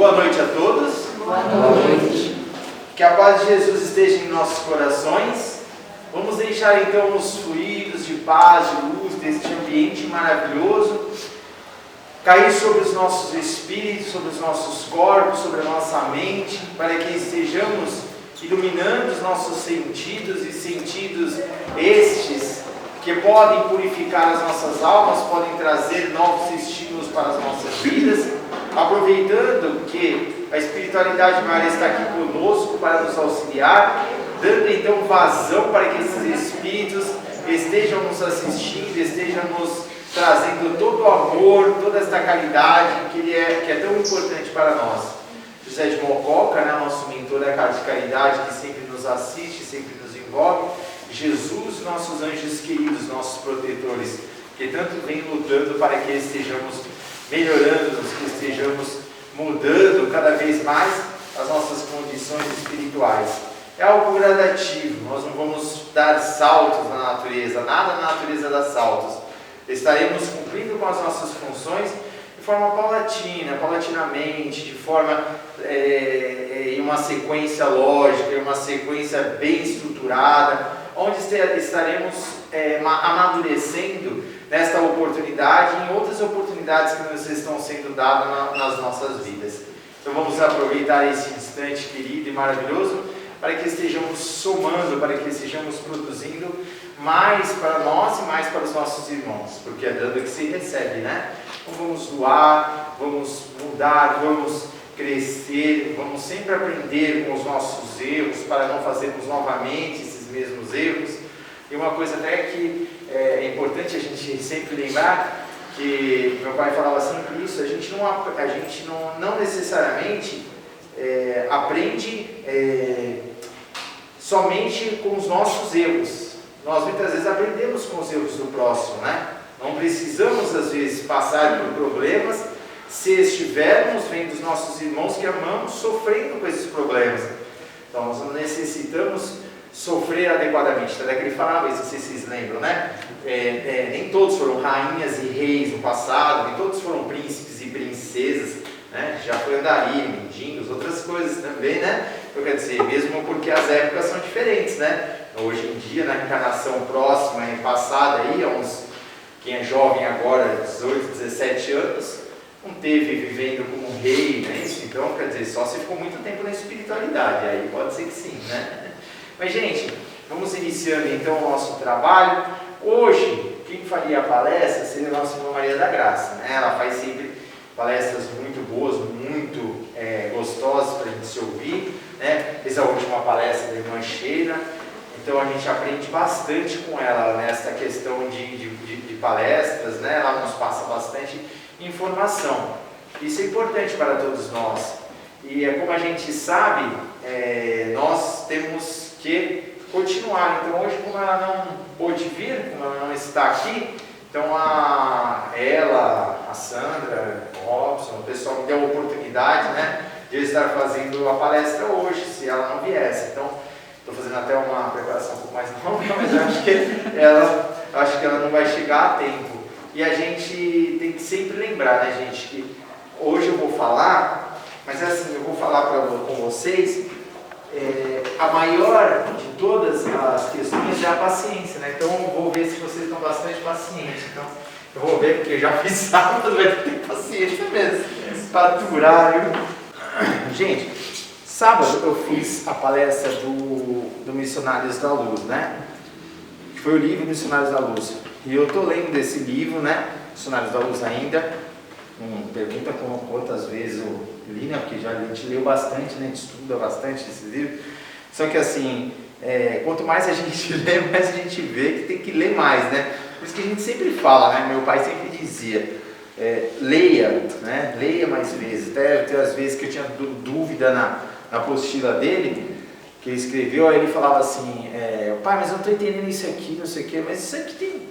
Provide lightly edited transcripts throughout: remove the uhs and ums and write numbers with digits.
Boa noite a todos. Boa noite. Que a paz de Jesus esteja em nossos corações. Vamos deixar então os fluidos de paz, de luz, deste ambiente maravilhoso, cair sobre os nossos espíritos, sobre os nossos corpos, sobre a nossa mente, para que estejamos iluminando os nossos sentidos, e sentidos estes que podem purificar as nossas almas, podem trazer novos estímulos para as nossas vidas, aproveitando que a espiritualidade maior está aqui conosco para nos auxiliar, dando então vazão para que esses espíritos estejam nos assistindo, estejam nos trazendo todo o amor, toda esta caridade que é tão importante para nós. José de Mococa, né, nosso mentor da Casa de Caridade, que sempre nos assiste, sempre nos envolve. Jesus, nossos anjos queridos, nossos protetores, que tanto vem lutando para que estejamos melhorando, que estejamos mudando cada vez mais as nossas condições espirituais. É algo gradativo, nós não vamos dar saltos na natureza, nada na natureza dá saltos. Estaremos cumprindo com as nossas funções de forma paulatinamente, de forma em uma sequência lógica, em uma sequência bem estruturada, onde estaremos amadurecendo nesta oportunidade e em outras oportunidades que nos estão sendo dadas nas nossas vidas. Então vamos aproveitar esse instante querido e maravilhoso para que estejamos somando, para que estejamos produzindo mais para nós e mais para os nossos irmãos, porque é dando que se recebe, né? Então vamos doar, vamos mudar, vamos crescer, vamos sempre aprender com os nossos erros para não fazermos novamente esses mesmos erros. E uma coisa até que é importante a gente sempre lembrar, que meu pai falava sempre isso, a gente não necessariamente aprende somente com os nossos erros. Nós muitas vezes aprendemos com os erros do próximo, né? Não precisamos às vezes passar por problemas se estivermos vendo os nossos irmãos que amamos sofrendo com esses problemas. Então nós não necessitamos sofrer adequadamente. Até que ele falava isso, vocês se lembram, né? Nem todos foram rainhas e reis no passado, nem todos foram príncipes e princesas, né? Já foi andarilho, mendigos, outras coisas também, né? Eu quero dizer, mesmo porque as épocas são diferentes, né? Hoje em dia, na encarnação próxima e passada, aí, quem é jovem agora, 18, 17 anos, não teve vivendo como um rei, né? Então, quer dizer, só se ficou muito tempo na espiritualidade, aí pode ser que sim, né? Mas, gente, vamos iniciando então o nosso trabalho. Hoje, quem faria a palestra seria a nossa irmã Maria da Graça, né? Ela faz sempre palestras muito boas, muito gostosas para a gente se ouvir, né? Fez a última palestra da irmã Sheila, então a gente aprende bastante com ela nessa questão de palestras, né? Ela nos passa bastante informação. Isso é importante para todos nós. E como a gente sabe, nós temos que continuar. Então hoje, como ela não pôde vir, como ela não está aqui, então ela, a Sandra, o Robson, o pessoal me deu a oportunidade, né, de eu estar fazendo a palestra hoje, se ela não viesse. Então, estou fazendo até uma preparação um pouco mais longa, mas eu acho que ela não vai chegar a tempo. E a gente tem que sempre lembrar, né, gente, que hoje eu vou falar, mas assim, eu vou falar com vocês, a maior de todas as questões é a paciência, né? Então eu vou ver se vocês estão bastante pacientes. Então eu vou ver, porque eu já fiz sábado, vai ter paciência mesmo para aturar, viu? Gente, sábado eu fiz a palestra do Missionários da Luz, né? Foi o livro Missionários da Luz. E eu estou lendo desse livro, né? Missionários da Luz ainda. Pergunta quantas vezes eu li, né? Porque a gente leu bastante, né? A gente estuda bastante esse livro. Só que assim, quanto mais a gente lê, mais a gente vê que tem que ler mais, né? Por isso que a gente sempre fala, né? Meu pai sempre dizia, leia, né? Leia mais vezes. Até tem as vezes que eu tinha dúvida na apostila dele, que ele escreveu, aí ele falava assim, pai, mas eu não estou entendendo isso aqui, não sei o quê, mas isso aqui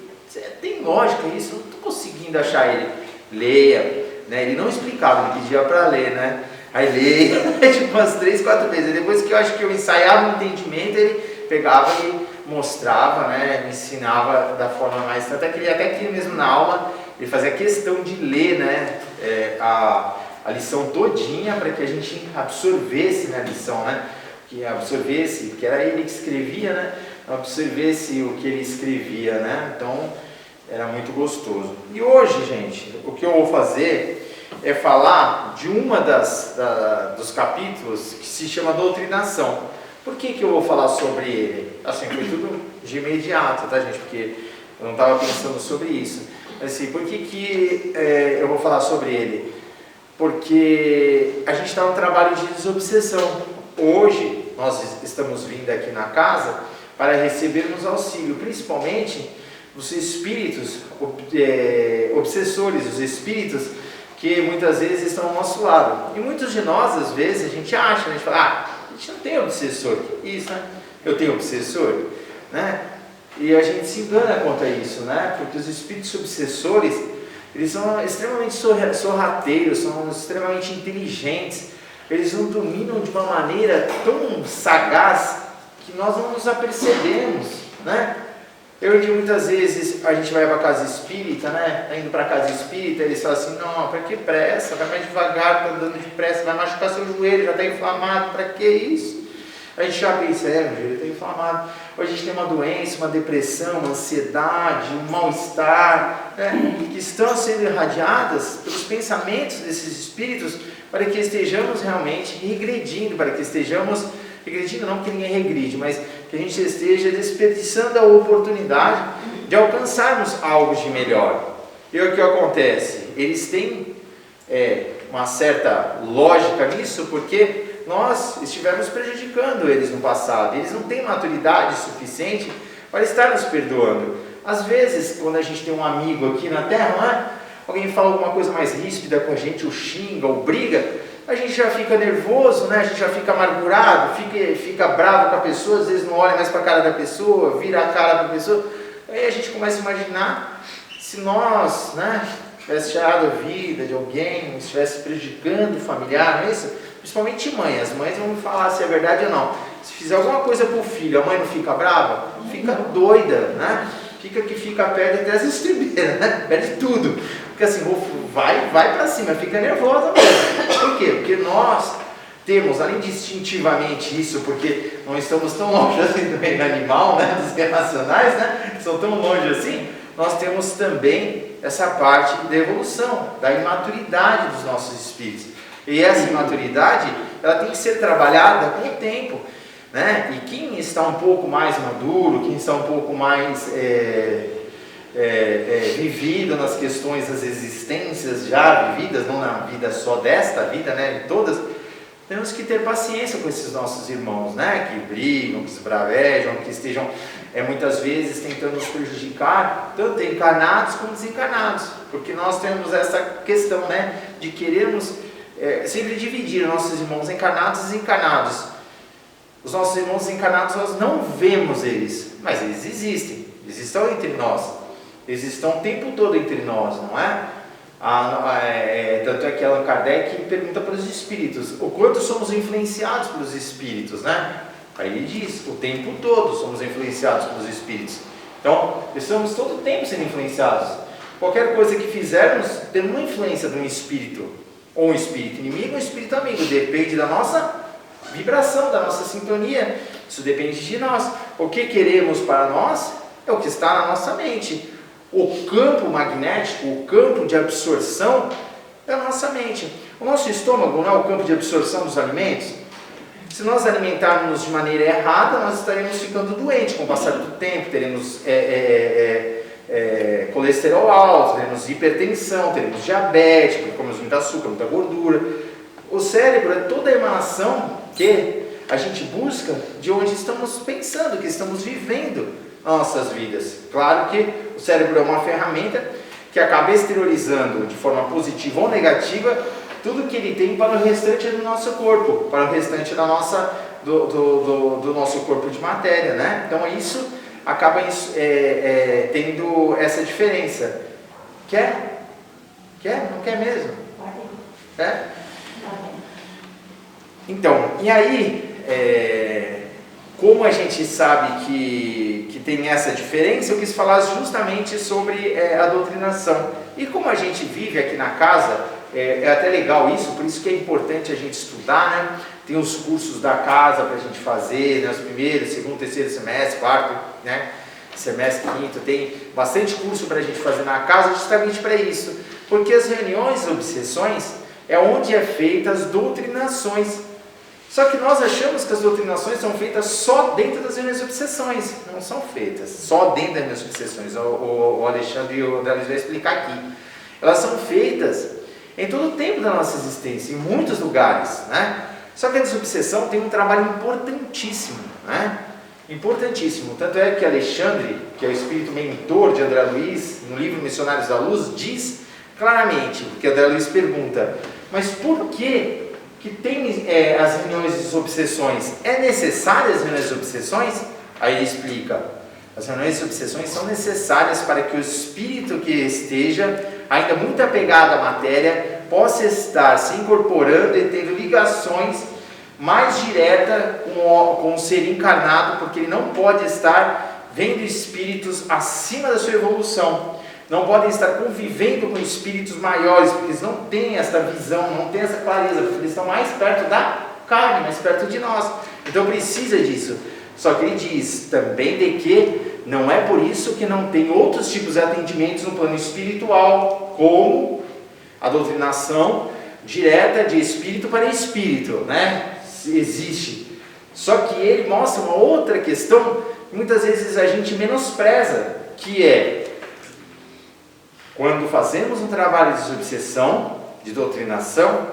tem lógica isso, eu não estou conseguindo achar ele. Leia, né? Ele não explicava, ele pedia para ler, né? Aí leia, tipo umas 3, 4 vezes. E depois que eu acho que eu ensaiava o entendimento, ele pegava e mostrava, né? Me ensinava da forma mais... Até que ele mesmo na aula, ele fazia questão de ler, né? a lição todinha para que a gente absorvesse, né, a lição, né? Que absorvesse, que era ele que escrevia, né? Absorvesse o que ele escrevia, né? Então era muito gostoso. E hoje, gente, o que eu vou fazer é falar de uma dos capítulos que se chama Doutrinação. Por que eu vou falar sobre ele? Assim, foi tudo de imediato, tá, gente? Porque eu não estava pensando sobre isso. Mas assim, por que eu vou falar sobre ele? Porque a gente está no trabalho de desobsessão. Hoje, nós estamos vindo aqui na casa para recebermos auxílio, principalmente os espíritos obsessores, os espíritos que muitas vezes estão ao nosso lado. E muitos de nós, às vezes, a gente acha, a gente fala, a gente não tem obsessor. Isso, né? Eu tenho obsessor, né? E a gente se engana quanto a isso, né? Porque os espíritos obsessores, eles são extremamente sorrateiros, são extremamente inteligentes. Eles nos dominam de uma maneira tão sagaz que nós não nos apercebemos, né? Eu digo muitas vezes, a gente vai para a casa espírita, né? Tá indo para a casa espírita, eles falam assim, não, para que pressa? Vai mais devagar, tá andando depressa, vai machucar seu joelho, já está inflamado, para que isso? A gente já pensa, meu joelho está inflamado. Ou a gente tem uma doença, uma depressão, uma ansiedade, um mal-estar, né? Que estão sendo irradiadas pelos pensamentos desses espíritos para que estejamos realmente regredindo, para que estejamos regredindo, não que ninguém regride, mas que a gente esteja desperdiçando a oportunidade de alcançarmos algo de melhor. E o que acontece? Eles têm uma certa lógica nisso, porque nós estivemos prejudicando eles no passado. Eles não têm maturidade suficiente para estar nos perdoando. Às vezes, quando a gente tem um amigo aqui na Terra, não é? Alguém fala alguma coisa mais ríspida com a gente, ou xinga, ou briga, a gente já fica nervoso, né? A gente já fica amargurado, fica bravo com a pessoa, às vezes não olha mais para a cara da pessoa, vira a cara para a pessoa. Aí a gente começa a imaginar se nós, né, tivesse tirado a vida de alguém, estivesse prejudicando o familiar, não é isso? Principalmente mãe, as mães vão falar se é verdade ou não. Se fizer alguma coisa para o filho, a mãe não fica brava? Fica doida, né? Perde até as estribeiras, né? Perde tudo. Porque assim, vai para cima, fica nervosa mesmo. Por quê? Porque nós temos, além de instintivamente isso, porque não estamos tão longe assim do reino animal, né? Dos relacionais, né? São tão longe assim, nós temos também essa parte da evolução, da imaturidade dos nossos espíritos. E essa imaturidade, ela tem que ser trabalhada com o tempo, né? E quem está um pouco mais maduro, quem está um pouco mais vivido nas questões das existências já vividas, não na vida só desta vida, né? De todas, temos que ter paciência com esses nossos irmãos, né? Que brigam, que esbravejam, que estejam muitas vezes tentando nos prejudicar, tanto encarnados como desencarnados, porque nós temos essa questão, né? De querermos sempre dividir nossos irmãos encarnados e desencarnados. Os nossos irmãos encarnados, nós não vemos eles, mas eles existem, eles estão entre nós, eles estão o tempo todo entre nós, não é? Tanto é que Allan Kardec pergunta para os espíritos, o quanto somos influenciados pelos espíritos, né? Aí ele diz, o tempo todo somos influenciados pelos espíritos. Então, estamos todo o tempo sendo influenciados. Qualquer coisa que fizermos, temos uma influência de um espírito, ou um espírito inimigo ou um espírito amigo, depende da nossa vibração, da nossa sintonia. Isso depende de nós. O que queremos para nós é o que está na nossa mente. O campo magnético, o campo de absorção é a nossa mente. O nosso estômago não é o campo de absorção dos alimentos? Se nós alimentarmos de maneira errada, nós estaremos ficando doentes com o passar do tempo, teremos colesterol alto, teremos hipertensão, teremos diabetes, porque comemos muito açúcar, muita gordura. O cérebro é toda a emanação que a gente busca de onde estamos pensando, que estamos vivendo nossas vidas. Claro que o cérebro é uma ferramenta que acaba exteriorizando de forma positiva ou negativa tudo que ele tem para o restante do nosso corpo, para o restante da do nosso corpo de matéria, né? Então isso acaba tendo essa diferença. Quer? Não quer mesmo? É? Então, e aí, como a gente sabe que tem essa diferença, eu quis falar justamente sobre a doutrinação. E como a gente vive aqui na casa, é até legal isso, por isso que é importante a gente estudar, né? Tem os cursos da casa para a gente fazer, né? Os primeiros, segundo, terceiro semestre, quarto, né? Semestre, quinto, tem bastante curso para a gente fazer na casa justamente para isso, porque as reuniões, obsessões, é onde é feitas as doutrinações. Só que nós achamos que as doutrinações são feitas só dentro das reuniões de obsessões. Não são feitas só dentro das reuniões de obsessões. O Alexandre e o André Luiz vão explicar aqui. Elas são feitas em todo o tempo da nossa existência, em muitos lugares, né? Só que a desobsessão tem um trabalho importantíssimo, né? Importantíssimo. Tanto é que Alexandre, que é o espírito mentor de André Luiz, no livro Missionários da Luz, diz claramente, porque André Luiz pergunta, mas por que tem as reuniões de obsessões? É necessárias as reuniões de obsessões? Aí ele explica, as reuniões de obsessões são necessárias para que o espírito que esteja ainda muito apegado à matéria possa estar se incorporando e tendo ligações mais diretas com o ser encarnado, porque ele não pode estar vendo espíritos acima da sua evolução. Não podem estar convivendo com espíritos maiores, porque eles não têm essa visão, não têm essa clareza, porque eles estão mais perto da carne, mais perto de nós. Então precisa disso. Só que ele diz também de que não é por isso que não tem outros tipos de atendimentos no plano espiritual, como a doutrinação direta de espírito para espírito, né? Existe. Só que ele mostra uma outra questão que muitas vezes a gente menospreza, que é quando fazemos um trabalho de desobsessão, de doutrinação,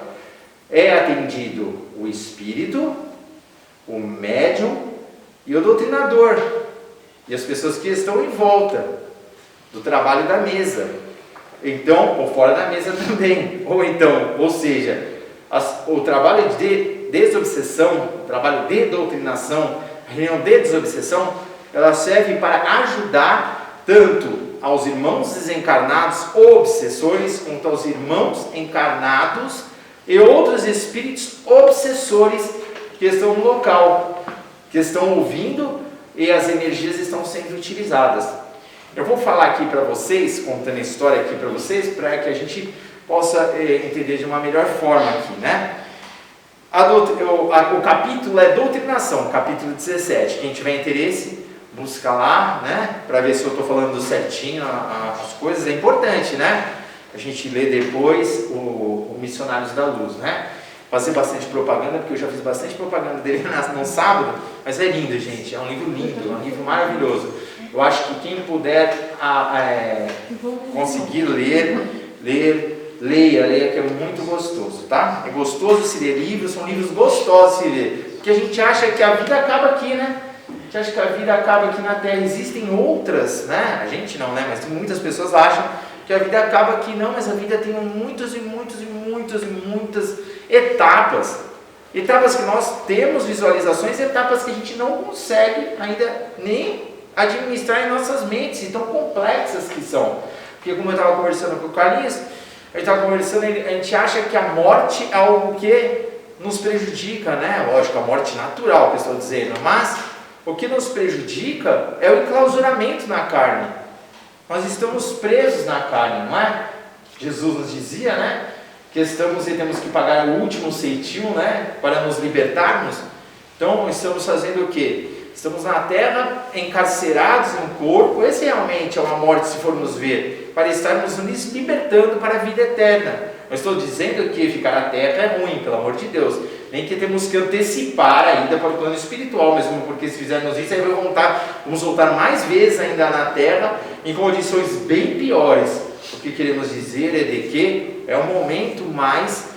é atendido o espírito, o médium e o doutrinador, e as pessoas que estão em volta do trabalho da mesa, então, ou fora da mesa também, ou seja, o trabalho de desobsessão, o trabalho de doutrinação, a reunião de desobsessão, ela serve para ajudar tanto aos irmãos desencarnados obsessores, quanto aos irmãos encarnados e outros espíritos obsessores que estão no local, que estão ouvindo e as energias estão sendo utilizadas. Eu vou falar aqui para vocês, contando a história aqui para vocês, para que a gente possa entender de uma melhor forma aqui, né? O capítulo é doutrinação, capítulo 17. Quem tiver interesse, busca lá, né? Para ver se eu estou falando certinho as coisas. É importante, né? A gente lê depois o Missionários da Luz, né? Fazer bastante propaganda, porque eu já fiz bastante propaganda dele no sábado, mas é lindo, gente. É um livro lindo, é um livro maravilhoso. Eu acho que quem puder conseguir leia, que é muito gostoso, tá? É gostoso se ler livros, são livros gostosos de se ler, porque a gente acha que a vida acaba aqui, né? A gente acha que a vida acaba aqui na Terra. Existem outras, né? A gente não, né? Mas muitas pessoas acham que a vida acaba aqui. Não, mas a vida tem muitas etapas. Etapas que nós temos visualizações, etapas que a gente não consegue ainda nem administrar em nossas mentes, e tão complexas que são. Porque como eu estava conversando com o Carlinhos, a gente acha que a morte é algo que nos prejudica, né? Lógico, a morte natural que eu estou dizendo, mas o que nos prejudica é o enclausuramento na carne. Nós estamos presos na carne, não é? Jesus nos dizia, né? Que estamos e temos que pagar o último ceitil, né? Para nos libertarmos. Então, estamos fazendo o quê? Estamos na terra, encarcerados no corpo. Esse realmente é uma morte, se formos ver, para estarmos nos libertando para a vida eterna. Não estou dizendo que ficar na terra é ruim, pelo amor de Deus. Nem que temos que antecipar ainda para o plano espiritual, mesmo porque se fizermos isso, aí vamos voltar mais vezes ainda na terra, em condições bem piores. O que queremos dizer é de que é um momento mais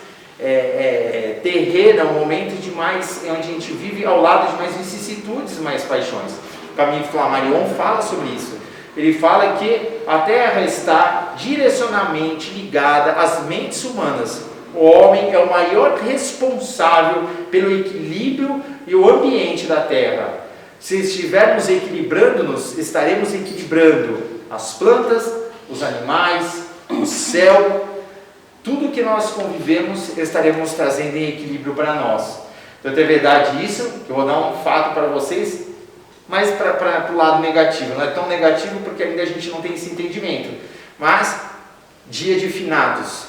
terreno, é um momento de mais, onde a gente vive ao lado de mais vicissitudes, mais paixões. O Caminho Flammarion fala sobre isso. Ele fala que a Terra está direcionalmente ligada às mentes humanas. O homem é o maior responsável pelo equilíbrio e o ambiente da Terra. Se estivermos equilibrando-nos, estaremos equilibrando as plantas, os animais, o céu. Tudo que nós convivemos, estaremos trazendo em equilíbrio para nós. Então é verdade isso, que eu vou dar um fato para vocês, mas para o lado negativo. Não é tão negativo porque ainda a gente não tem esse entendimento. Mas, dia de finados.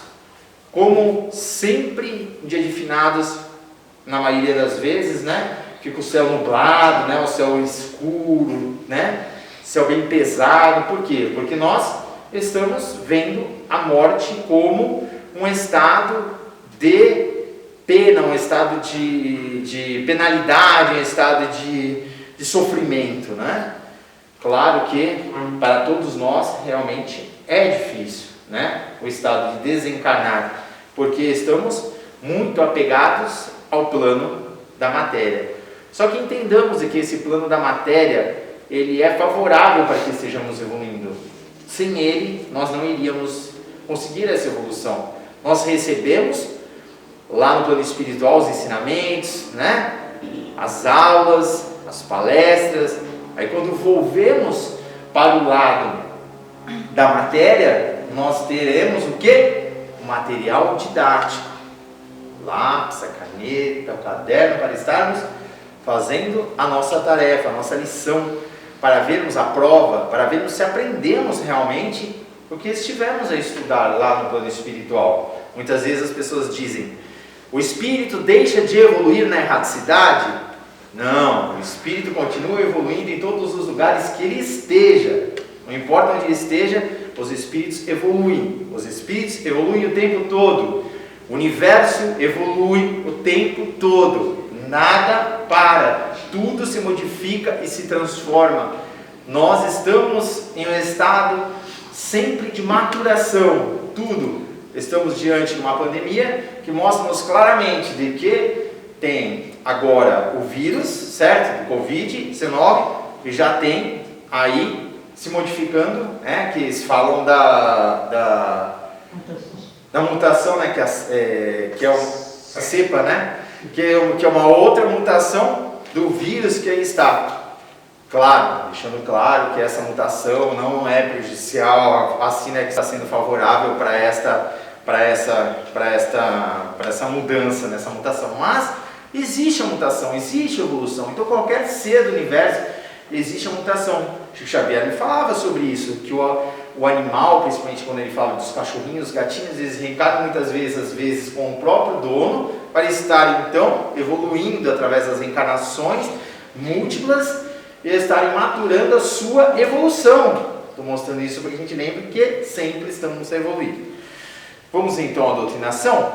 como sempre, em dia de finados, na maioria das vezes, né? Fica o céu nublado, né? O céu escuro, né? Céu bem pesado. Por quê? Porque nós estamos vendo a morte como um estado de pena, um estado de penalidade, um estado de sofrimento, né? Claro que para todos nós realmente é difícil, né? O estado de desencarnar, porque estamos muito apegados ao plano da matéria. Só que entendamos que esse plano da matéria, ele é favorável para que estejamos evoluindo. Sem ele, nós não iríamos conseguir essa evolução. Nós recebemos lá no plano espiritual os ensinamentos, né? As aulas, as palestras. Aí quando volvemos para o lado da matéria, nós teremos o quê? O material didático. Lápis, a caneta, o caderno, para estarmos fazendo a nossa tarefa, a nossa lição, para vermos a prova, para vermos se aprendemos realmente o que estivemos a estudar lá no plano espiritual. Muitas vezes as pessoas dizem: o espírito deixa de evoluir na erraticidade? Não, o espírito continua evoluindo em todos os lugares que ele esteja. Não importa onde ele esteja, os espíritos evoluem. Os espíritos evoluem o tempo todo. O universo evolui o tempo todo. Nada para. Tudo se modifica e se transforma. Nós estamos em um estado sempre de maturação. Tudo. Estamos diante de uma pandemia que mostra-nos claramente de que tem agora o vírus, certo? Do Covid-19, e já tem aí se modificando, né? Que eles falam da mutação, né? Que é a cepa, né? Que é uma outra mutação do vírus que aí está. Claro, deixando claro que essa mutação não é prejudicial, a vacina que está sendo favorável para essa mudança, nessa mutação. Mas existe a mutação, existe a evolução. Então qualquer ser do universo existe a mutação. Chico Xavier me falava sobre isso, que o animal, principalmente quando ele fala dos cachorrinhos, os gatinhos, eles reencarnam muitas vezes, às vezes com o próprio dono, para estar então evoluindo através das reencarnações múltiplas e estarem maturando a sua evolução. Estou mostrando isso para que a gente lembre que sempre estamos a evoluir. Vamos então à doutrinação.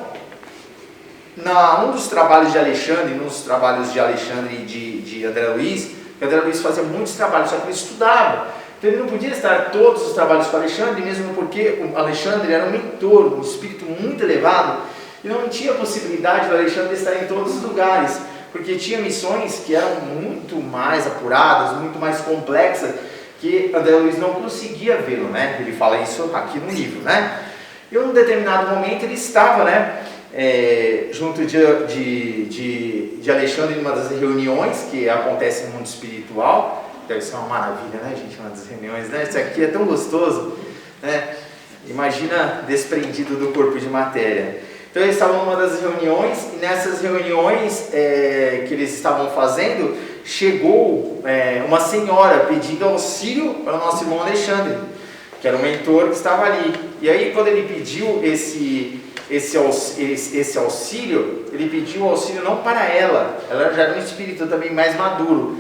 Um dos trabalhos de Alexandre, nos trabalhos de Alexandre e de André Luiz, que André Luiz fazia muitos trabalhos, só que ele estudava. Então ele não podia estar todos os trabalhos com Alexandre, mesmo porque o Alexandre era um mentor, um espírito muito elevado, e não tinha possibilidade do Alexandre estar em todos os lugares, porque tinha missões que eram muito mais apuradas, muito mais complexas, que André Luiz não conseguia vê-lo, né? Ele fala isso aqui no livro, né? E em um determinado momento ele estava, né, junto de Alexandre em uma das reuniões que acontece no mundo espiritual. Deve ser uma maravilha, né, gente, uma das reuniões, né? Isso aqui é tão gostoso, né? Imagina desprendido do corpo de matéria. Então eles estavam numa das reuniões, e nessas reuniões que eles estavam fazendo, chegou uma senhora pedindo auxílio para o nosso irmão Alexandre, que era um mentor que estava ali. E aí quando ele pediu esse auxílio, ele pediu auxílio não para ela já era um espírito também mais maduro,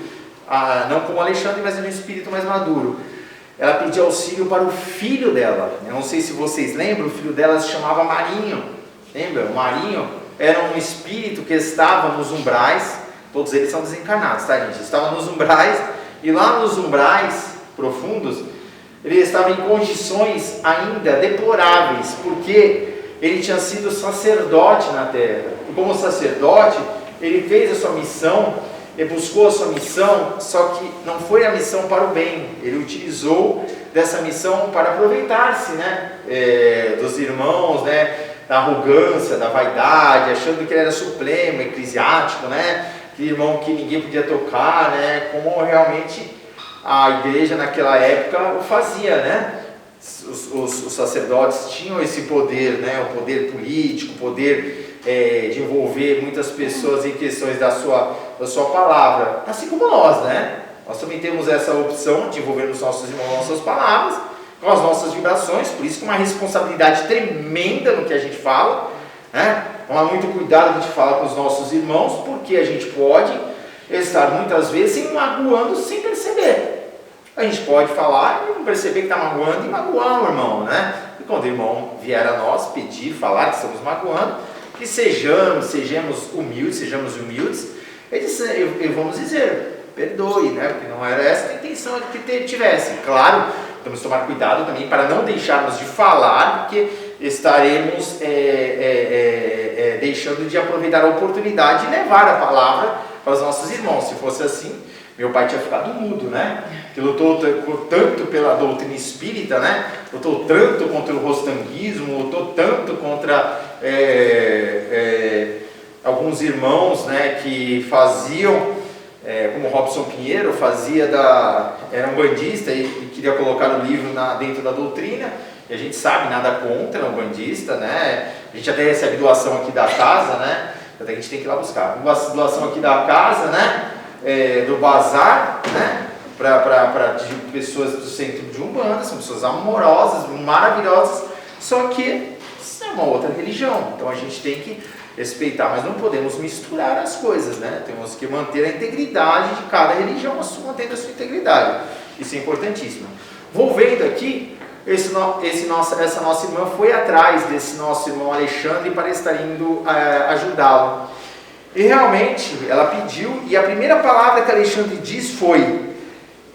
não como Alexandre, mas era um espírito mais maduro. Ela pediu auxílio para o filho dela. Eu não sei se vocês lembram, o filho dela se chamava Marinho. Lembra? O Marinho era um espírito que estava nos umbrais, todos eles são desencarnados, tá, gente? Estava nos umbrais, e lá nos umbrais profundos, ele estava em condições ainda deploráveis, porque ele tinha sido sacerdote na terra. E como sacerdote, ele fez a sua missão, ele buscou a sua missão, só que não foi a missão para o bem. Ele utilizou dessa missão para aproveitar-se, né, dos irmãos, né, da arrogância, da vaidade, achando que ele era supremo, eclesiástico, né, aquele irmão que ninguém podia tocar, né, como realmente a igreja naquela época o fazia, né? Os sacerdotes tinham esse poder, né? O poder político, o poder de envolver muitas pessoas em questões da sua palavra, assim como nós, né? Nós também temos essa opção de envolver os nossos irmãos, nossas palavras, com as nossas vibrações, por isso que é uma responsabilidade tremenda no que a gente fala, né? Tomar muito cuidado de falar com os nossos irmãos, porque a gente pode estar muitas vezes magoando sem perceber. A gente pode falar e não perceber que está magoando e magoar o irmão, né? E quando o irmão vier a nós pedir, falar que estamos magoando, que sejamos humildes, e vamos dizer, perdoe, né? Porque não era essa a intenção que tivesse. Claro, temos que tomar cuidado também para não deixarmos de falar, porque estaremos deixando de aproveitar a oportunidade de levar a palavra para os nossos irmãos. Se fosse assim, meu pai tinha ficado mudo, né? Que lutou tanto pela doutrina espírita, né? Lutou tanto contra o rostanguismo, lutou tanto contra alguns irmãos, né, que faziam, como Robson Pinheiro, era um bandista e queria colocar o livro dentro da doutrina, e a gente sabe, nada contra um bandista, né? A gente até recebe doação aqui da casa, né? Até a gente tem que ir lá buscar. Doação aqui da casa, né? Do bazar, né? De pessoas do centro de Umbanda, são pessoas amorosas, maravilhosas, só que isso é uma outra religião, então a gente tem que respeitar, mas não podemos misturar as coisas, né? Temos que manter a integridade de cada religião, mantendo a sua integridade, isso é importantíssimo. Volvendo aqui, essa nossa irmã foi atrás desse nosso irmão Alexandre para estar indo ajudá-lo. E realmente ela pediu, e a primeira palavra que Alexandre diz foi: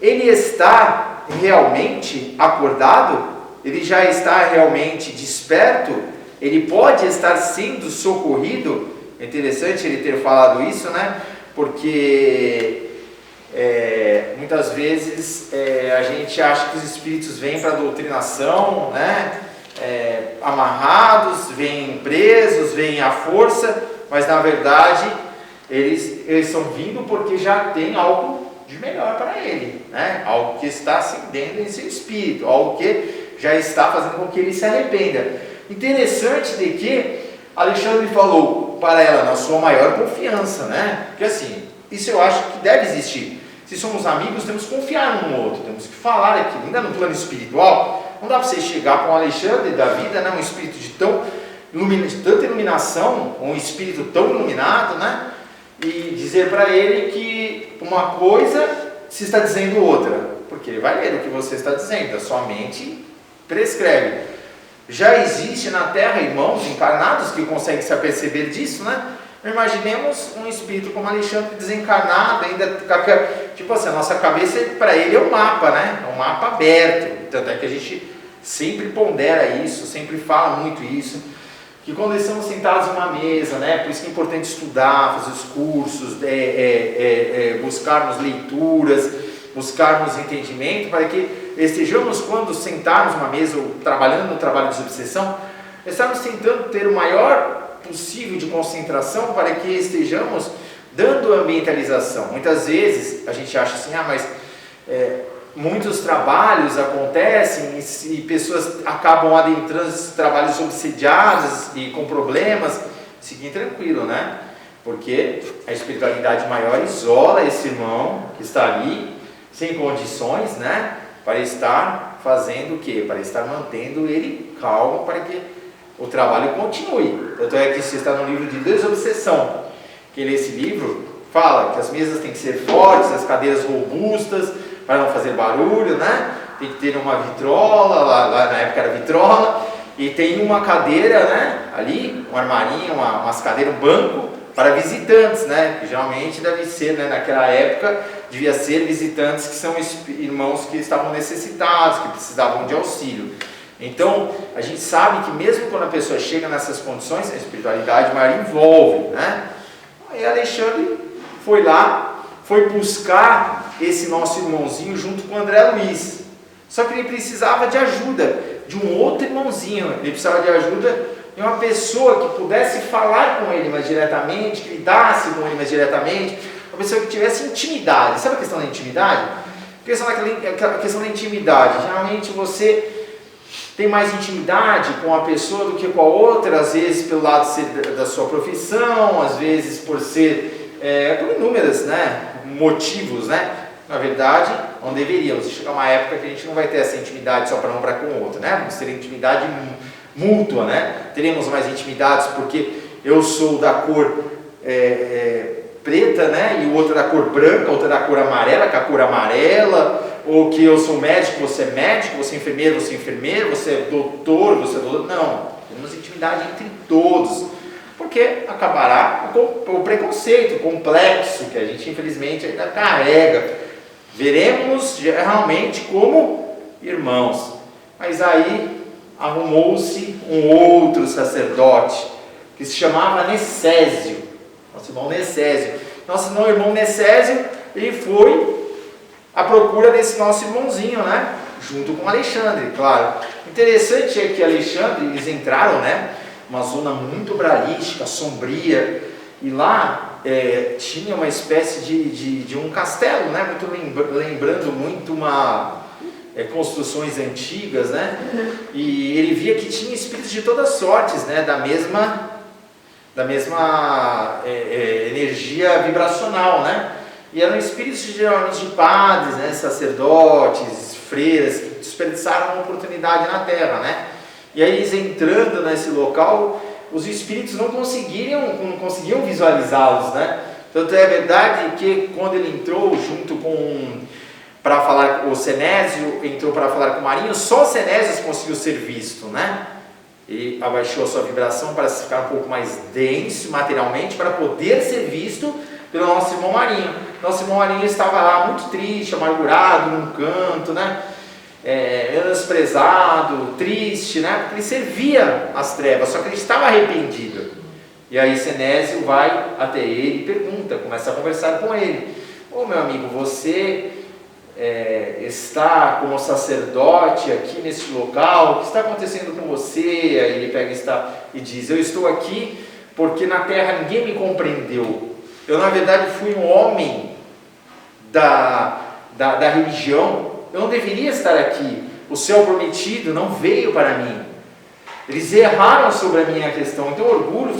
ele está realmente acordado? Ele já está realmente desperto? Ele pode estar sendo socorrido? É interessante ele ter falado isso, né? Porque muitas vezes a gente acha que os espíritos vêm para a doutrinação, né? Amarrados, vêm presos, vêm à força, mas na verdade eles estão vindo porque já tem algo de melhor para ele, né? Algo que está acendendo em seu espírito, algo que já está fazendo com que ele se arrependa. Interessante de que Alexandre falou para ela na sua maior confiança, né? Porque assim, isso eu acho que deve existir. Se somos amigos, temos que confiar um no outro, temos que falar aquilo. Ainda no plano espiritual, não dá para você chegar com o Alexandre da vida, né? Um espírito de tanta iluminação, um espírito tão iluminado, né? E dizer para ele que uma coisa se está dizendo outra, porque ele vai ler o que você está dizendo, a sua mente prescreve. Já existe na Terra irmãos encarnados que conseguem se aperceber disso, né? Imaginemos um espírito como Alexandre desencarnado, ainda tipo assim, a nossa cabeça para ele é um mapa, né? É um mapa aberto, tanto é que a gente sempre pondera isso, sempre fala muito isso, que quando estamos sentados em uma mesa, né? Por isso que é importante estudar, fazer os cursos, buscarmos leituras, buscarmos entendimento, para que estejamos, quando sentarmos numa mesa ou trabalhando no trabalho de desobsessão, estamos tentando ter o maior possível de concentração para que estejamos dando ambientalização. Muitas vezes a gente acha assim, mas muitos trabalhos acontecem e pessoas acabam adentrando esses trabalhos obsediados e com problemas. Fiquem tranquilo, né? Porque a espiritualidade maior isola esse irmão que está ali sem condições, né? Para estar fazendo o quê? Para estar mantendo ele calmo, para que o trabalho continue. Tanto é que isso está no livro de Desobsessão. Quem lê esse livro fala que as mesas têm que ser fortes, as cadeiras robustas, para não fazer barulho, né? Tem que ter uma vitrola, lá na época era vitrola, e tem uma cadeira, né? Ali, um armarinho, umas cadeiras, um banco para visitantes, né? Que geralmente deve ser, né? Naquela época, devia ser visitantes que são irmãos que estavam necessitados, que precisavam de auxílio. Então, a gente sabe que mesmo quando a pessoa chega nessas condições, a espiritualidade maior envolve, né? Aí Alexandre foi lá, foi buscar esse nosso irmãozinho junto com o André Luiz. Só que ele precisava de ajuda de um outro irmãozinho, ele precisava de ajuda de uma pessoa que pudesse falar com ele mais diretamente, que lidasse com ele mais diretamente, uma pessoa que tivesse intimidade. Sabe a questão da intimidade? A questão da intimidade, geralmente você tem mais intimidade com a pessoa do que com a outra, às vezes pelo lado da sua profissão, às vezes por ser, por inúmeros, né, motivos, né? Na verdade, não deveríamos. Chegar uma época que a gente não vai ter essa intimidade só para um para com o outro, né? Vamos ter intimidade mútua, né? Teremos mais intimidades porque eu sou da cor preta, né? E o outro é da cor branca, outro é da cor amarela, com a cor amarela, ou que eu sou médico, você é médico, você é enfermeiro, você é doutor, você é doutor. Não, temos intimidade entre todos, porque acabará o preconceito, o complexo que a gente infelizmente ainda carrega. Veremos realmente como irmãos. Mas aí arrumou-se um outro sacerdote que se chamava Necésio, nosso irmão Necésio. Nosso irmão Necésio, ele foi à procura desse nosso irmãozinho, né? Junto com Alexandre, claro. Interessante é que Alexandre, eles entraram, né? Uma zona muito bralística, sombria, e lá tinha uma espécie de um castelo, né? Muito lembrando muito construções antigas, né? E ele via que tinha espíritos de todas sortes, né? Da mesma energia vibracional, né? E eram espíritos geralmente de padres, né? Sacerdotes, freiras, que desperdiçaram uma oportunidade na Terra, né? E aí eles entrando nesse local, os espíritos não conseguiam visualizá-los, né? Tanto é verdade que quando ele entrou junto para falar, o Cenésio entrou para falar com o Marinho, só o Cenésio conseguiu ser visto, né? E abaixou a sua vibração para ficar um pouco mais denso materialmente, para poder ser visto pelo nosso irmão Marinho. Nosso irmão Marinho estava lá muito triste, amargurado, num canto, né? Menosprezado, triste, né? Porque ele servia as trevas, só que ele estava arrependido. E aí Cenésio vai até ele e pergunta, começa a conversar com ele. Ô meu amigo, você está como sacerdote aqui neste local, o que está acontecendo com você? Aí ele pega e diz, eu estou aqui porque na terra ninguém me compreendeu. Eu na verdade fui um homem da religião, eu não deveria estar aqui, o céu prometido não veio para mim. Eles erraram sobre a minha questão, então o orgulho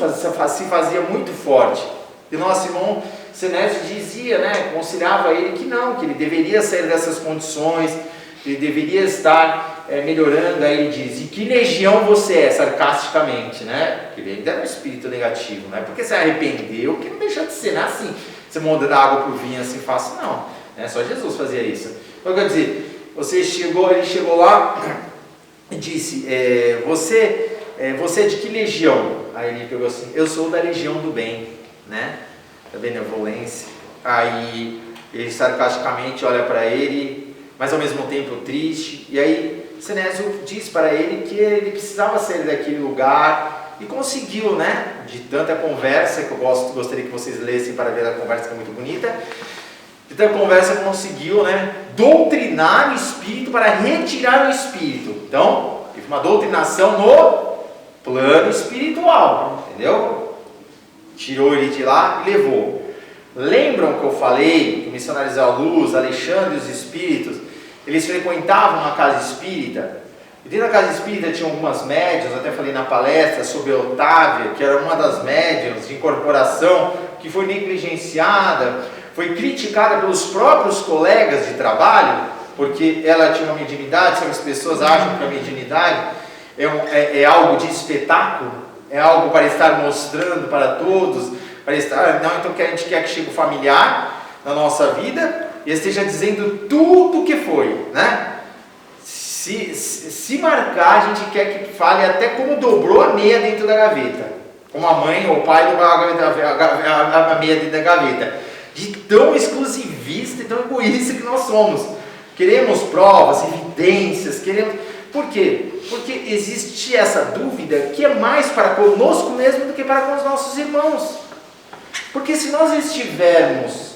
se fazia muito forte. E nosso irmão Cenésio dizia, né, aconselhava ele que não, que ele deveria sair dessas condições, que ele deveria estar melhorando. Aí ele diz, e que legião você é, sarcasticamente, né? Porque ele ainda era um espírito negativo, né? Porque se arrependeu, que não deixou de ser, né? Assim, você muda água por vinho assim fácil, não. Né? Só Jesus fazia isso. Então quer dizer, ele chegou lá e disse, você é de que legião? Aí ele pegou assim, eu sou da legião do bem, né? Da benevolência. Aí ele sarcasticamente olha para ele, mas ao mesmo tempo triste, e aí Cenésio diz para ele que ele precisava sair daquele lugar, e conseguiu, né? De tanta conversa, que eu gostaria que vocês lessem para ver a conversa, que é muito bonita. De tanta conversa conseguiu, né? Doutrinar o espírito para retirar o espírito. Então, teve uma doutrinação no plano espiritual, entendeu? Tirou ele de lá e levou. Lembram que eu falei que o missionário da luz, Alexandre e os espíritos, eles frequentavam uma casa espírita? E dentro da casa espírita tinha algumas médiuns, até falei na palestra sobre a Otávia, que era uma das médiuns de incorporação, que foi negligenciada, foi criticada pelos próprios colegas de porque ela tinha uma mediunidade. Sabe, as pessoas acham que a mediunidade é algo de espetáculo, é algo para estar mostrando para todos, para estar, não, então que a gente quer que chegue o familiar na nossa vida e esteja dizendo tudo o que foi, né? Se marcar, a gente quer que fale até como dobrou a meia dentro da gaveta, como a mãe ou o pai dobrou a meia dentro da gaveta, de tão exclusivista e tão egoísta que nós somos. Queremos provas, evidências, por quê? Porque existe essa dúvida que é mais para conosco mesmo do que para com os nossos irmãos. Porque se nós estivermos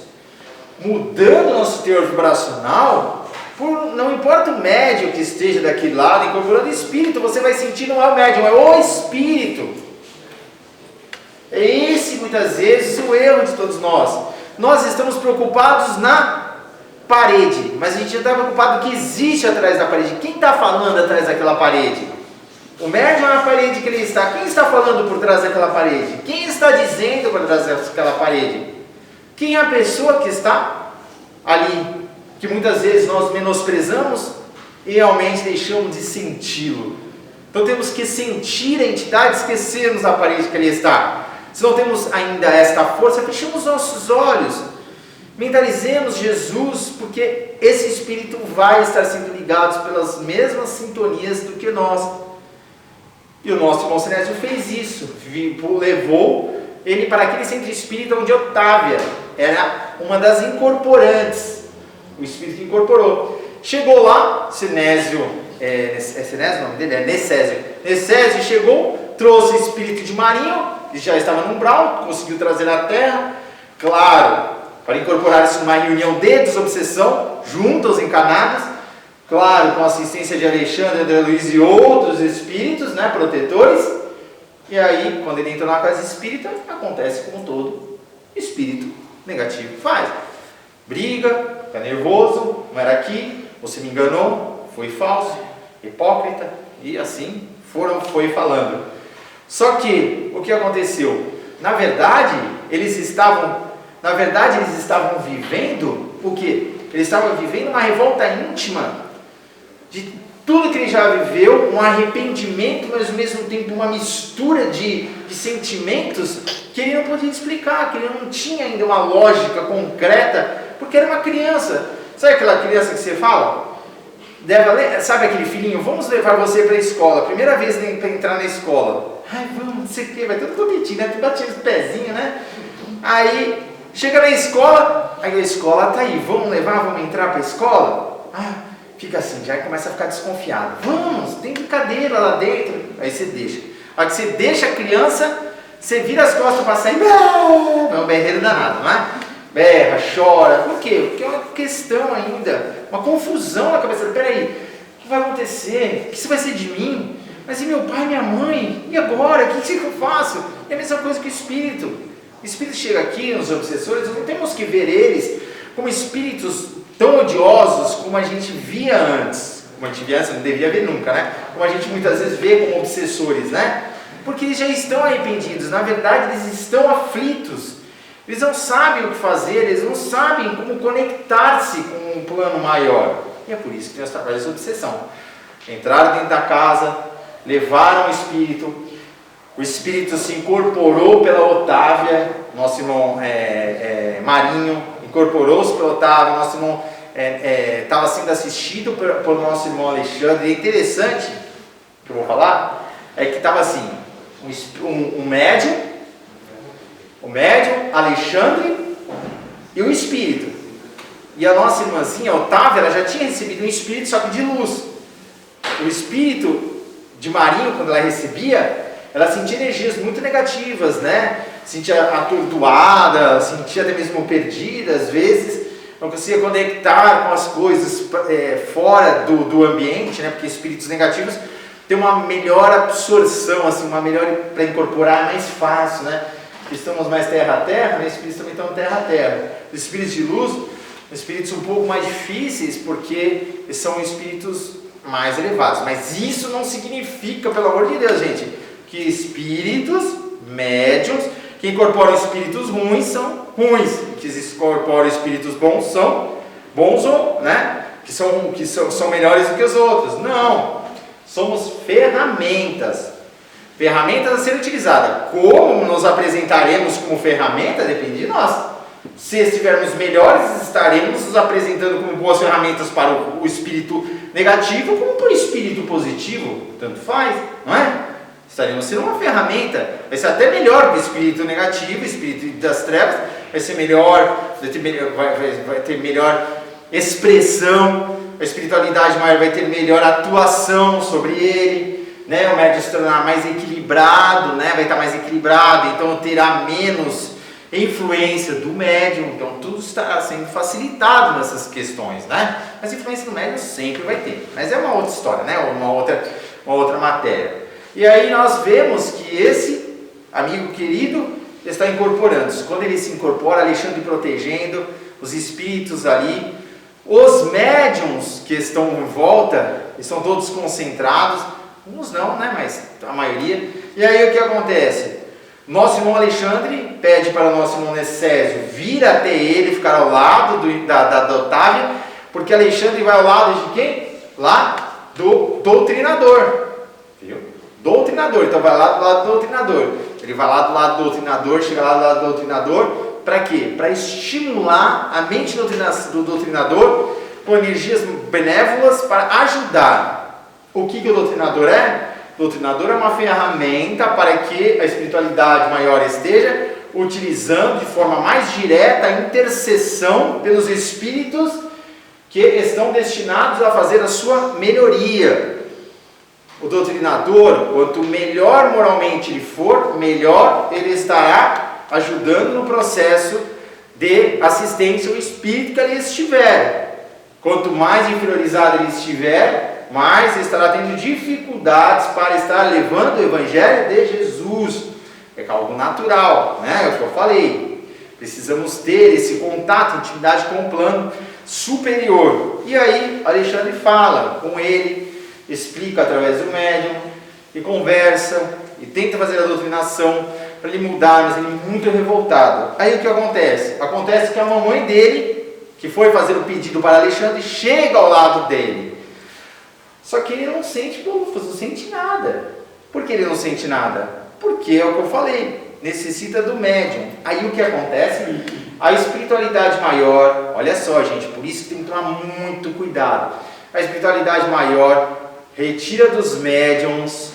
mudando nosso teor vibracional, não importa o médium que esteja daquele lado, incorporando espírito, você vai sentir, não é o médium, é o espírito. É esse, muitas vezes, o erro de todos nós. Nós estamos preocupados na parede, mas a gente não está preocupado que existe atrás da parede. Quem está falando atrás daquela parede? O médium é a parede que ele está. Quem está falando por trás daquela parede? Quem está dizendo por trás daquela parede? Quem é a pessoa que está ali? Que muitas vezes nós menosprezamos e realmente deixamos de senti-lo. Então temos que sentir a entidade, esquecermos a parede que ali está. Se não temos ainda esta força, fechemos nossos olhos, mentalizemos Jesus, porque esse Espírito vai estar sendo ligado pelas mesmas sintonias do que nós. E o nosso irmão Sinésio fez isso, levou ele para aquele centro espírita onde Otávia era uma das incorporantes, o Espírito que incorporou. Chegou lá, Sinésio, Sinésio o nome dele? Necésio. Necésio chegou, trouxe o Espírito de Marinho, que já estava no umbral, conseguiu trazer à Terra, claro, para incorporar-se numa reunião de desobsessão, junto aos encarnados, claro, com a assistência de Alexandre, André Luiz e outros espíritos, né, protetores. E aí, quando ele entra na casa espírita, acontece como todo espírito negativo faz. Briga, fica nervoso, não era aqui, você me enganou, foi falso, hipócrita, e assim foi falando. Só que, o que aconteceu? Na verdade, eles estavam vivendo o quê? Eles estavam vivendo uma revolta íntima de tudo que ele já viveu, um arrependimento, mas ao mesmo tempo uma mistura de sentimentos que ele não podia explicar, que ele não tinha ainda uma lógica concreta, porque era uma criança. Sabe aquela criança que você fala? Sabe aquele filhinho? Vamos levar você para a escola, primeira vez para entrar na escola. Ai, vamos, não sei o que, vai todo contentivo, né? Tudo batendo os pezinhos, né? Aí, chega na escola, aí a escola tá aí, vamos levar, vamos entrar para a escola? Fica assim, já começa a ficar desconfiado. Vamos, tem brincadeira lá dentro. Aí você deixa. A hora que você deixa a criança, você vira as costas para sair, é um berreiro danado, não é? Berra, chora. Por quê? Porque é uma questão ainda, uma confusão na cabeça. Peraí, o que vai acontecer? O que isso vai ser de mim? Mas e meu pai e minha mãe? E agora? O que eu faço? É a mesma coisa que o espírito. O espírito chega aqui, nos obsessores, não temos que ver eles como espíritos tão odiosos como a gente via antes. Como a gente via antes, não devia ver nunca, né? Como a gente muitas vezes vê como obsessores, né? Porque eles já estão arrependidos, na verdade eles estão aflitos. Eles não sabem o que fazer, eles não sabem como conectar-se com um plano maior. E é por isso que tem os trabalhos de obsessão. Entraram dentro da casa, levaram o espírito se incorporou pela Otávia, nosso irmão Marinho, incorporou-se pelo Otávio, nosso irmão estava sendo assistido pelo nosso irmão Alexandre. E é interessante, que eu vou falar, é que estava assim, o médium, Alexandre e o espírito. E a nossa irmãzinha, Otávia, ela já tinha recebido um espírito, só que de luz. O espírito de Marinho, quando ela recebia, ela sentia energias muito negativas, né? Sentia atordoada, sentia até mesmo perdida, às vezes, não conseguia conectar com as coisas fora do ambiente, né? Porque espíritos negativos têm uma melhor absorção, assim, uma melhor para incorporar, mais fácil, né? Estamos mais terra a terra, né? Espíritos também estão terra a terra. Os espíritos de luz, espíritos um pouco mais difíceis, porque são espíritos mais elevados. Mas isso não significa, pelo amor de Deus, gente, que espíritos médiuns que incorporam espíritos ruins são ruins, que incorporam espíritos bons são bons, né? Que são melhores do que os outros. Não, somos ferramentas a serem utilizadas. Como nos apresentaremos como ferramenta depende de nós. Se estivermos melhores, estaremos nos apresentando como boas ferramentas para o espírito negativo, como para o espírito positivo, tanto faz, não é? Estaremos sendo uma ferramenta, vai ser até melhor que o espírito negativo, o espírito das trevas, vai ser melhor, vai ter melhor expressão, a espiritualidade maior vai ter melhor atuação sobre ele, né? O médium se tornar mais equilibrado, né? Vai estar mais equilibrado, então terá menos influência do médium, então tudo está sendo facilitado nessas questões, né? Mas influência do médium sempre vai ter, mas é uma outra história, né? Uma outra matéria. E aí nós vemos que esse amigo querido está incorporando-se. Quando ele se incorpora, Alexandre protegendo, os espíritos ali, os médiums que estão em volta, estão todos concentrados, uns não, né? Mas a maioria. E aí o que acontece? Nosso irmão Alexandre pede para o nosso irmão Necésio vir até ele, ficar ao lado da Otávia, porque Alexandre vai ao lado de quem? Lá do doutrinador, viu? doutrinador, então vai lá do lado do doutrinador. Ele vai lá do lado do doutrinador, chega lá do lado do doutrinador, para quê? Para estimular a mente do doutrinador com energias benévolas para ajudar. O que o doutrinador é? O doutrinador é uma ferramenta para que a espiritualidade maior esteja utilizando de forma mais direta a intercessão pelos espíritos que estão destinados a fazer a sua melhoria. O doutrinador, quanto melhor moralmente ele for, melhor ele estará ajudando no processo de assistência ao espírito que ali estiver. Quanto mais inferiorizado ele estiver, mais ele estará tendo dificuldades para estar levando o Evangelho de Jesus. É algo natural, né? É o que eu falei. Precisamos ter esse contato, intimidade com o plano superior. E aí, Alexandre fala com ele, explica através do médium, e conversa, e tenta fazer a doutrinação para ele mudar, mas ele é muito revoltado. Aí o que acontece? Acontece que a mamãe dele, que foi fazer o pedido para Alexandre, chega ao lado dele. Só que ele não sente bolufas, não sente nada. Por que ele não sente nada? Porque é o que eu falei, necessita do médium. Aí o que acontece? A espiritualidade maior, olha só gente, por isso que tem que tomar muito cuidado. A espiritualidade maior retira dos médiums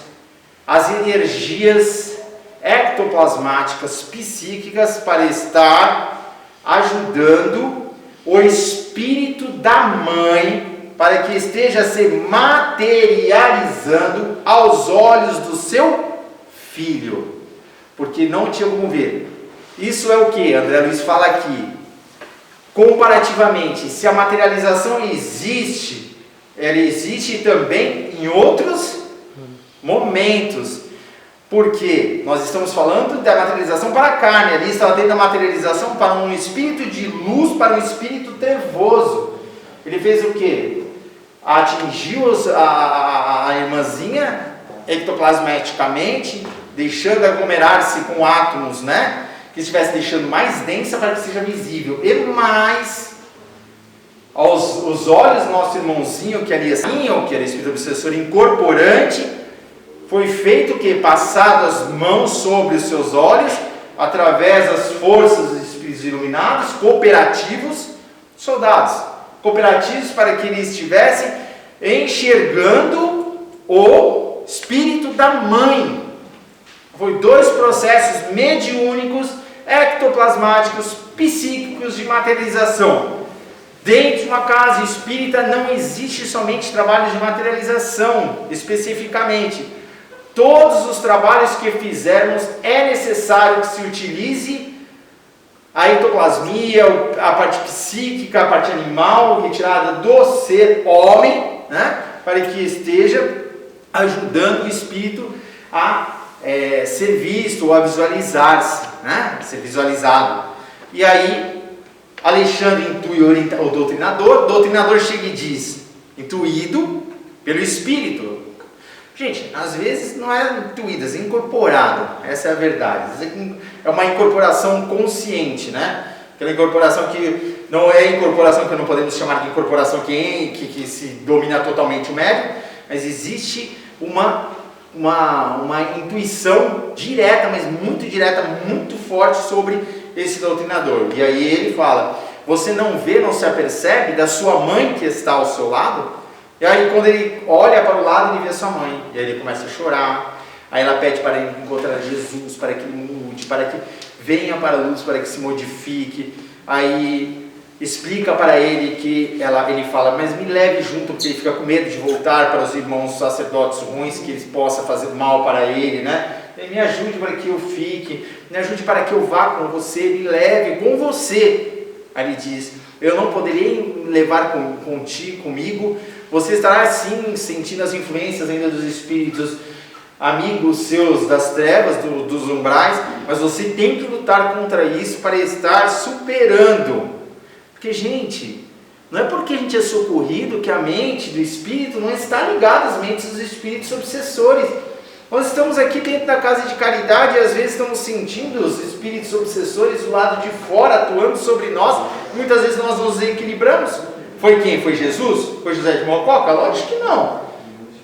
as energias ectoplasmáticas psíquicas para estar ajudando o espírito da mãe para que esteja se materializando aos olhos do seu filho, porque não tinha como ver. Isso é o que André Luiz fala aqui. Comparativamente, se a materialização existe, ela existe também em outros momentos, porque nós estamos falando da materialização para a carne, ali está tendo a materialização para um espírito de luz, para um espírito trevoso. Ele fez o que? Atingiu a irmãzinha ectoplasmaticamente, deixando aglomerar-se com átomos, né? Que estivesse deixando mais densa para que seja visível. E mais, os olhos do nosso irmãozinho, que ali assim, que era espírito obsessor incorporante, foi feito o que? Passado as mãos sobre os seus olhos, através das forças dos espíritos iluminados, cooperativos, soldados, cooperativos para que eles estivessem enxergando o espírito da mãe. Foi dois processos mediúnicos, ectoplasmáticos, psíquicos de materialização. Dentro de uma casa espírita não existe somente trabalho de materialização, especificamente. Todos os trabalhos que fizermos é necessário que se utilize a ectoplasmia, a parte psíquica, a parte animal, retirada do ser homem, né, para que esteja ajudando o espírito a ser visto ou a visualizar-se, né, ser visualizado. E aí, Alexandre intui o doutrinador chega e diz, intuído pelo espírito. Gente, às vezes não é intuído, é incorporado, essa é a verdade. É uma incorporação consciente, né? Aquela incorporação que não é incorporação que não podemos chamar de incorporação que se domina totalmente o médium, mas existe uma intuição direta, mas muito direta, muito forte sobre esse doutrinador. E aí ele fala, você não vê, não se apercebe da sua mãe que está ao seu lado? E aí quando ele olha para o lado, ele vê a sua mãe, e aí ele começa a chorar. Aí ela pede para ele encontrar Jesus, para que ele mude, para que venha para a luz, para que se modifique. Aí explica para ele que ele fala, mas me leve junto, porque ele fica com medo de voltar para os irmãos sacerdotes ruins, que eles possam fazer mal para ele, né? E me ajude para que eu fique, me ajude para que eu vá com você, me leve com você. Aí ele diz, eu não poderei levar comigo, você estará sim sentindo as influências ainda dos espíritos amigos seus das trevas, dos umbrais, mas você tem que lutar contra isso para estar superando. Porque, gente, não é porque a gente é socorrido que a mente do espírito não está ligada às mentes dos espíritos obsessores. Nós estamos aqui dentro da casa de caridade e às vezes estamos sentindo os espíritos obsessores do lado de fora atuando sobre nós. Muitas vezes nós nos equilibramos. Foi quem? Foi Jesus? Foi José de Mococa? Lógico que não.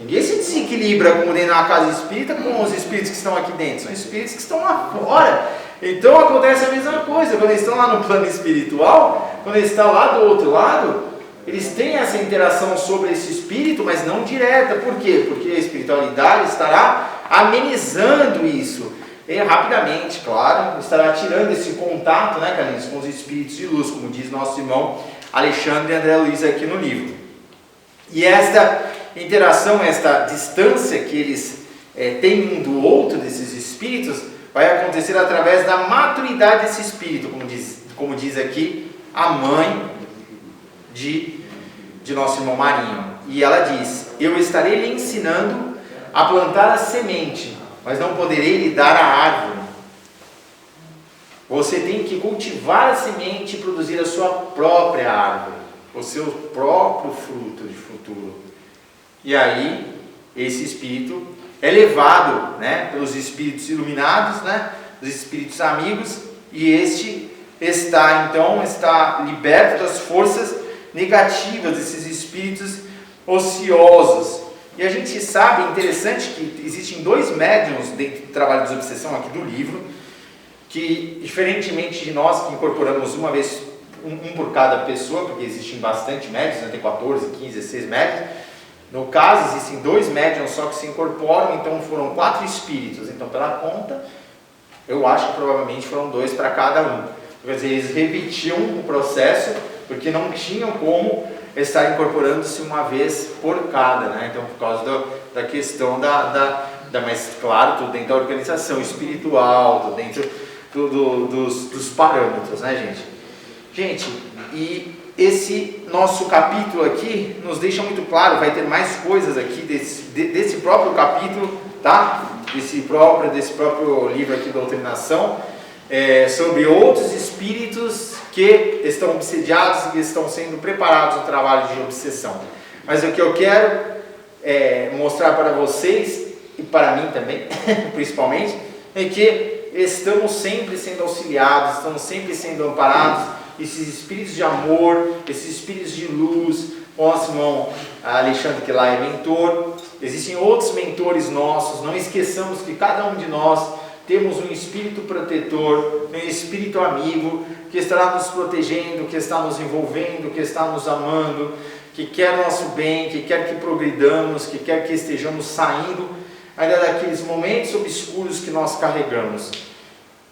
Ninguém se desequilibra como dentro da casa espírita com os espíritos que estão aqui dentro. São espíritos que estão lá fora. Então acontece a mesma coisa. Quando eles estão lá no plano espiritual, quando eles estão lá do outro lado, eles têm essa interação sobre esse espírito, mas não direta. Por quê? Porque a espiritualidade estará amenizando isso. E rapidamente, claro, estará tirando esse contato, né, Carlinhos, com os espíritos de luz, como diz nosso irmão Alexandre e André Luiz aqui no livro. E esta interação, esta distância que eles têm um do outro, desses espíritos, vai acontecer através da maturidade desse espírito, como diz aqui a mãe de nosso irmão Marinho. E ela diz: eu estarei lhe ensinando a plantar a semente, mas não poderei lhe dar a árvore. Você tem que cultivar a semente e produzir a sua própria árvore, o seu próprio fruto de futuro. E aí, esse espírito é levado, né, pelos espíritos iluminados, né, os espíritos amigos, e este está liberto das forças negativas desses espíritos ociosos. E a gente sabe, é interessante que existem 2 médiuns dentro do trabalho de desobsessão aqui do livro, que diferentemente de nós que incorporamos uma vez, um por cada pessoa, porque existem bastante médiuns, né? Tem 14, 15, 16 médiuns. No caso, existem 2 médiuns só que se incorporam, então foram 4 espíritos. Então, pela conta, eu acho que provavelmente foram 2 para cada um. Quer dizer, eles repetiam o processo, porque não tinham como estar incorporando-se uma vez por cada, né? Então, por causa da questão mas claro, tudo dentro da organização espiritual, tudo dentro dos parâmetros, né, gente? Gente, e esse nosso capítulo aqui nos deixa muito claro, vai ter mais coisas aqui desse próprio capítulo, tá? Desse próprio livro aqui, Doutrinação, sobre outros espíritos que estão obsediados e que estão sendo preparados no trabalho de obsessão. Mas o que eu quero mostrar para vocês, e para mim também, principalmente, é que estamos sempre sendo auxiliados, estamos sempre sendo amparados. Esses espíritos de amor, esses espíritos de luz, o nosso irmão Alexandre, que lá é mentor, existem outros mentores nossos. Não esqueçamos que cada um de nós temos um espírito protetor, um espírito amigo, que estará nos protegendo, que está nos envolvendo, que está nos amando, que quer o nosso bem, que quer que progridamos, que quer que estejamos saindo ainda daqueles momentos obscuros que nós carregamos.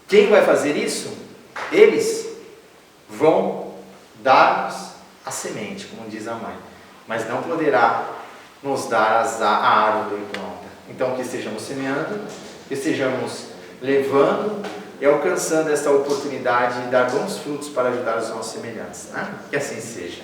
Quem vai fazer isso? Eles vão dar-nos a semente, como diz a mãe, mas não poderá nos dar a árvore pronta. Então, que estejamos semeando, que estejamos levando e alcançando essa oportunidade de dar bons frutos para ajudar os nossos semelhantes, né? Que assim seja.